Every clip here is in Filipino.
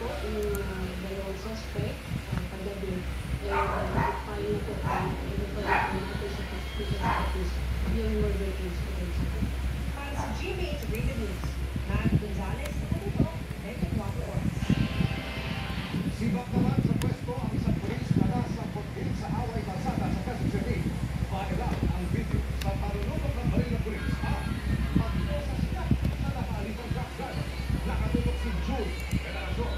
po yung dalawang suspect kagabi. File na po natin sa prosecutor's office yung murder case po. Para sa GMA Integrated News, Matt Gonzalez, ito, Megan Waterworks. Sibak naman sa pwesto ang isang pulis na nasa konflik sa away kalsada sa Quezon City. Viral ang video sa panunukot ng baril ng pulis at pagdosa siya sa nakalitang truck driver. Nakatutok si Jules Federacion.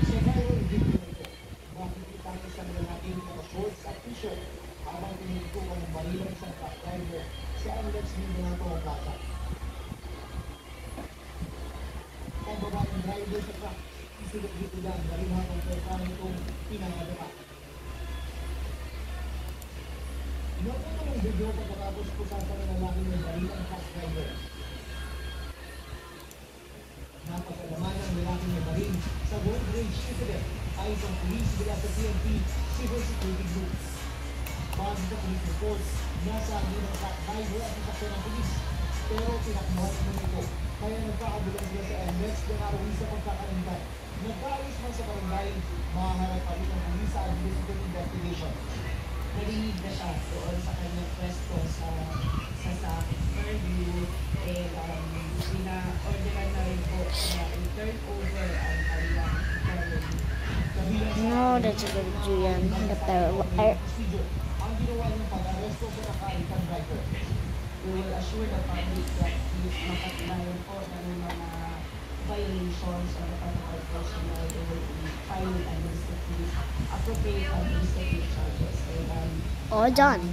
Sa viral video ito, makikita niyo sa lalaking naka-shorts at t-shirt habang tinutukan ng baril ng isang truck driver sa Alex Mindonato Plaza. Pagbaba ng driver sa truck, isulog dito lang dahil habang perkano itong pinangadapa. Napuna ng video pagkatapos pusasan ng lalaki ng baril ang truck driver. Napasalaman ng lalaki ng baril sa road rage incident ay isang police mula sa PNP Civil Security Group. Base sa police reports, nasa agin ng truck driver at isakto ng police, pero pinakmuhat mo nito. Kaya nagkakabulan sila sa NLEX na naroon sa pagkakalandan. Nagkaayos man sa barangay, mahaharap pa rin ang pulis sa administrative investigation. Narinig na siya doon sa kanyang pwesto sa Fairview, pina-orderan na rin po na i-turn over ang kanilang family. No, that's a good video yan. Ang ginawa ng pag-aresto sa nakaitang driver. We will assure the public that if makatilayan po ng mga violations of the protocol personnel, they will be filing appropriate administrative charges. Oh, done.